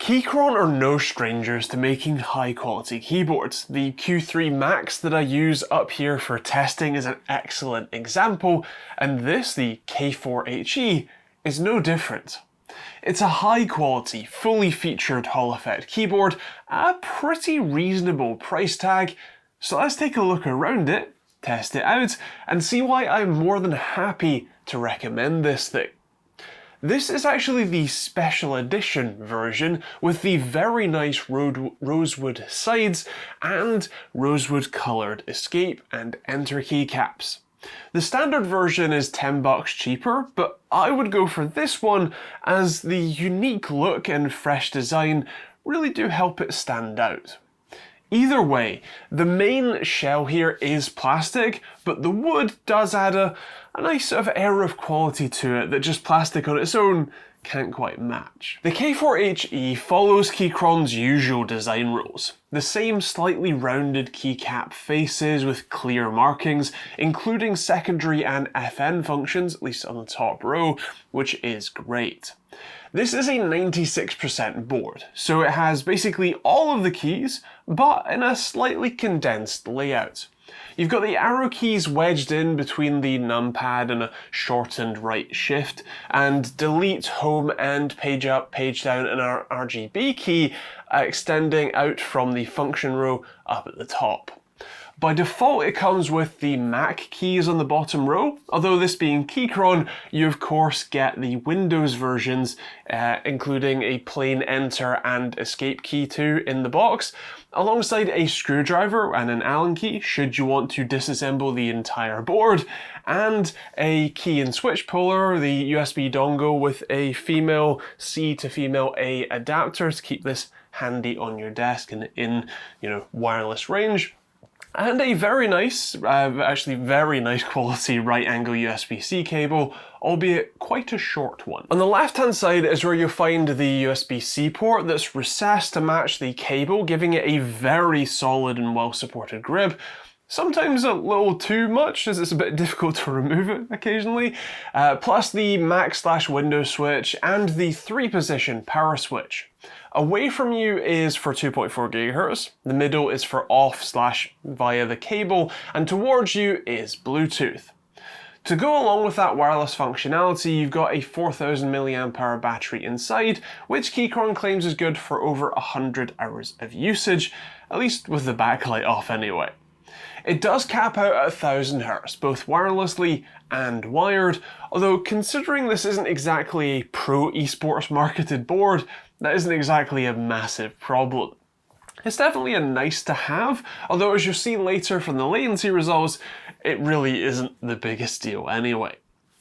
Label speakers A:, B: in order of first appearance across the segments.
A: Keychron are no strangers to making high quality keyboards. The Q3 Max that I use up here for testing is an excellent example, and this, the K4HE, is no different. It's a high quality, fully featured Hall effect keyboard at a pretty reasonable price tag, so let's take a look around it, test it out, and see why I'm more than happy to recommend this thing. This is actually the special edition version with the very nice rosewood sides and rosewood coloured escape and enter keycaps. The standard version is $10 cheaper, but I would go for this one as the unique look and fresh design really do help it stand out. Either way, the main shell here is plastic, but the wood does add a nice sort of air of quality to it that just plastic on its own can't quite match. The K4HE follows Keychron's usual design rules. The same slightly rounded keycap faces with clear markings, including secondary and FN functions, at least on the top row, which is great. This is a 96% board, so it has basically all of the keys, but in a slightly condensed layout. You've got the arrow keys wedged in between the numpad and a shortened right shift, and delete, home, and page up, page down, and our RGB key extending out from the function row up at the top. By default, it comes with the Mac keys on the bottom row, although this being Keychron, you of course get the Windows versions, including a plain enter and escape key too in the box, alongside a screwdriver and an Allen key should you want to disassemble the entire board, and a key and switch puller, the USB dongle with a female C to female A adapter to keep this handy on your desk and in, wireless range. And a very nice, actually very nice quality right angle USB-C cable, albeit quite a short one. On the left hand side is where you'll find the USB-C port that's recessed to match the cable, giving it a very solid and well supported grip. Sometimes a little too much, as it's a bit difficult to remove it occasionally. Plus the Mac/Windows switch and the 3-position power switch. Away from you is for 2.4 GHz, the middle is for off/via the cable, and towards you is Bluetooth. To go along with that wireless functionality, you've got a 4000 mAh battery inside, which Keychron claims is good for over 100 hours of usage, at least with the backlight off anyway. It does cap out at 1000 Hz, both wirelessly and wired, although considering this isn't exactly a pro esports marketed board, that isn't exactly a massive problem. It's definitely a nice to have, although as you'll see later from the latency results, it really isn't the biggest deal anyway.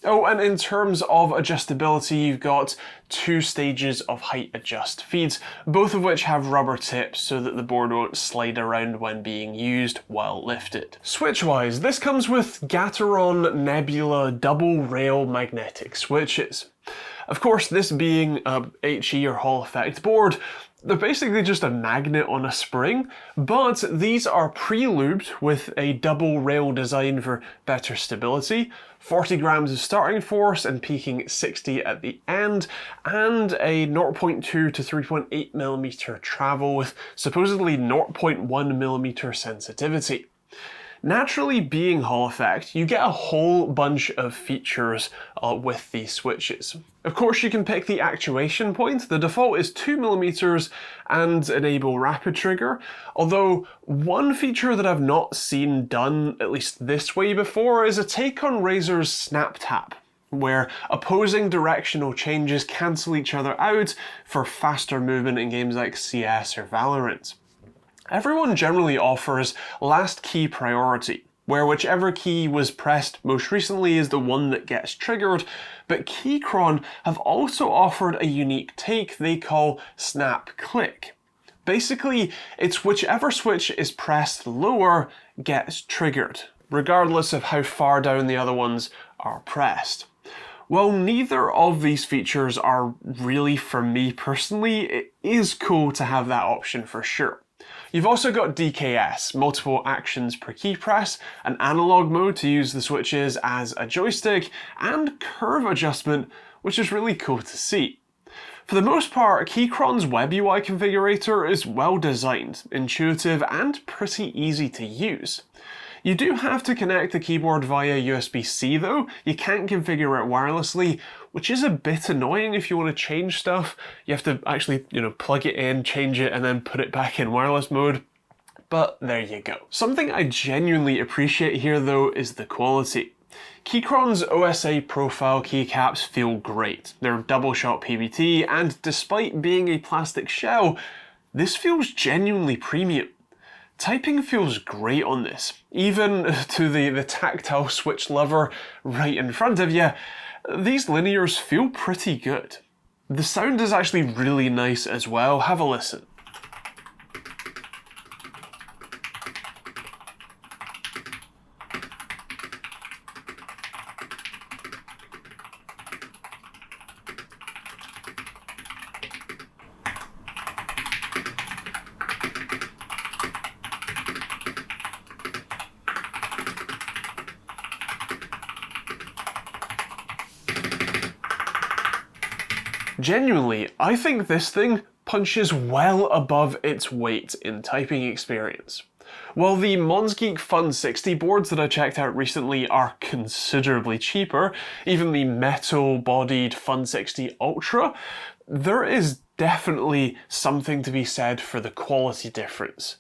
A: Oh, and in terms of adjustability, you've got 2 stages of height adjust feeds, both of which have rubber tips so that the board won't slide around when being used while lifted. Switch-wise, this comes with Gateron Nebula double rail magnetic switches. Of course, this being a HE or Hall effect board, they're basically just a magnet on a spring, but these are pre-lubed with a double rail design for better stability, 40 grams of starting force and peaking at 60 at the end, and a 0.2 to 3.8 millimeter travel with supposedly 0.1 millimeter sensitivity. Naturally, being Hall effect, you get a whole bunch of features with these switches. Of course, you can pick the actuation point. The default is 2 millimeters and enable rapid trigger, although one feature that I've not seen done, at least this way before, is a take on Razer's Snap Tap, where opposing directional changes cancel each other out for faster movement in games like CS or Valorant. Everyone generally offers last key priority, where whichever key was pressed most recently is the one that gets triggered, but Keychron have also offered a unique take they call Snap Click. Basically, it's whichever switch is pressed lower gets triggered, regardless of how far down the other ones are pressed. While neither of these features are really for me personally, it is cool to have that option for sure. You've also got DKS, multiple actions per key press, an analog mode to use the switches as a joystick, and curve adjustment, which is really cool to see. For the most part, Keychron's web UI configurator is well designed, intuitive, and pretty easy to use. You do have to connect the keyboard via USB-C though. You can't configure it wirelessly, which is a bit annoying if you want to change stuff. You have to actually, plug it in, change it, and then put it back in wireless mode. But there you go. Something I genuinely appreciate here though is the quality. Keychron's OSA profile keycaps feel great. They're double-shot PBT, and despite being a plastic shell, this feels genuinely premium. Typing feels great on this, even to the tactile switch lever right in front of you. These linears feel pretty good. The sound is actually really nice as well. Have a listen. Genuinely, I think this thing punches well above its weight in typing experience. While the Monsgeek Fun 60 boards that I checked out recently are considerably cheaper, even the metal-bodied Fun 60 Ultra, there is definitely something to be said for the quality difference.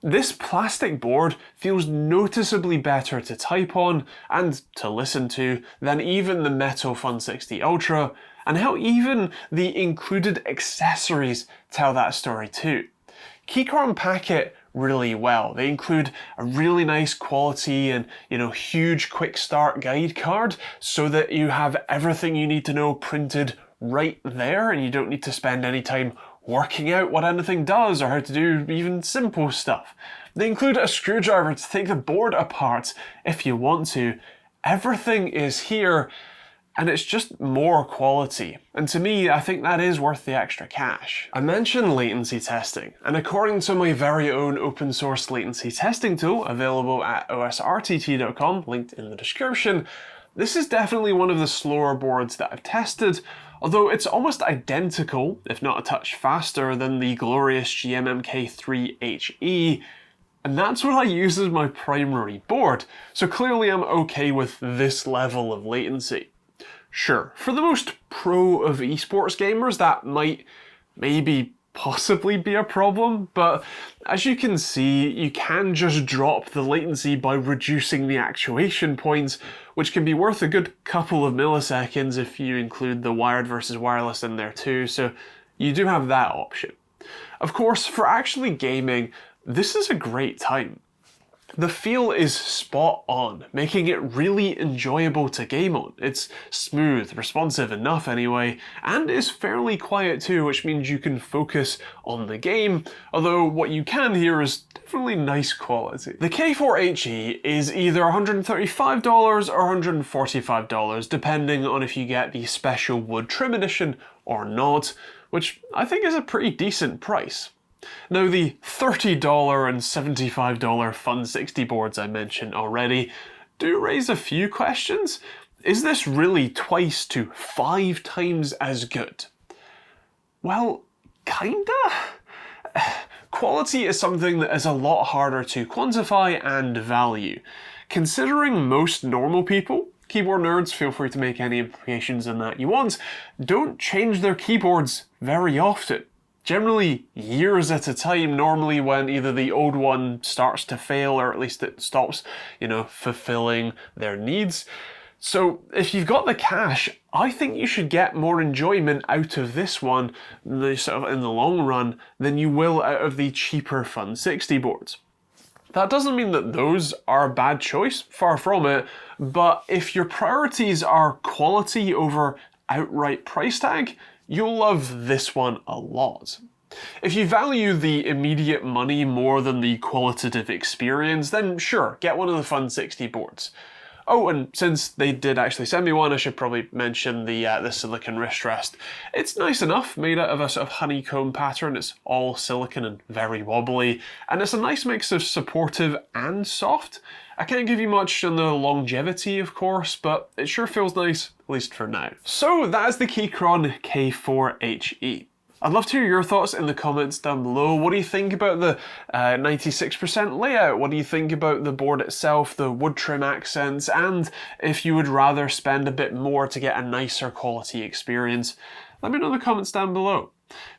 A: This plastic board feels noticeably better to type on and to listen to than even the metal Fun 60 Ultra, and how even the included accessories tell that story too. Keychron pack it really well. They include a really nice quality and, huge quick start guide card so that you have everything you need to know printed right there and you don't need to spend any time working out what anything does or how to do even simple stuff. They include a screwdriver to take the board apart if you want to. Everything is here, and it's just more quality. And to me, I think that is worth the extra cash. I mentioned latency testing, and according to my very own open source latency testing tool available at osrtt.com, linked in the description, this is definitely one of the slower boards that I've tested, although it's almost identical, if not a touch faster, than the glorious GMMK3HE, and that's what I use as my primary board, so clearly I'm okay with this level of latency. Sure, for the most pro of esports gamers, that might possibly be a problem, but as you can see, you can just drop the latency by reducing the actuation points, which can be worth a good couple of milliseconds if you include the wired versus wireless in there too, so you do have that option. Of course, for actually gaming, this is a great time. The feel is spot on, making it really enjoyable to game on. It's smooth, responsive enough anyway, and is fairly quiet too, which means you can focus on the game, although what you can hear is definitely nice quality. The K4HE is either $135 or $145, depending on if you get the special wood trim edition or not, which I think is a pretty decent price. Now, the $30 and $75 Fun 60 boards I mentioned already do raise a few questions. Is this really twice to 5 times as good? Well, kinda. Quality is something that is a lot harder to quantify and value. Considering most normal people, keyboard nerds, feel free to make any implications in that you want, don't change their keyboards very often. Generally years at a time, normally when either the old one starts to fail or at least it stops, fulfilling their needs. So if you've got the cash, I think you should get more enjoyment out of this one in the long run than you will out of the cheaper Fun 60 boards. That doesn't mean that those are a bad choice, far from it, but if your priorities are quality over outright price tag, you'll love this one a lot. If you value the immediate money more than the qualitative experience, then sure, get one of the Fun 60 boards. Oh, and since they did actually send me one, I should probably mention the silicone wrist rest. It's nice enough, made out of a sort of honeycomb pattern. It's all silicone and very wobbly, and it's a nice mix of supportive and soft. I can't give you much on the longevity, of course, but it sure feels nice, at least for now. So that is the Keychron K4HE. I'd love to hear your thoughts in the comments down below. What do you think about the 96% layout? What do you think about the board itself, the wood trim accents, and if you would rather spend a bit more to get a nicer quality experience? Let me know in the comments down below.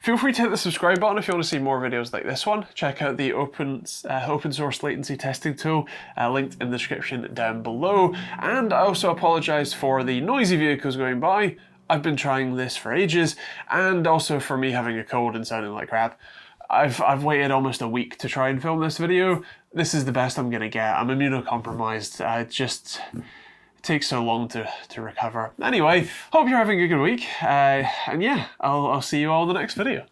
A: Feel free to hit the subscribe button if you want to see more videos like this one. Check out the open source latency testing tool, linked in the description down below. And I also apologise for the noisy vehicles going by. I've been trying this for ages, and also for me having a cold and sounding like crap. I've waited almost a week to try and film this video. This is the best I'm gonna get. I'm immunocompromised. It takes so long to recover. Anyway, hope you're having a good week, and yeah, I'll see you all in the next video.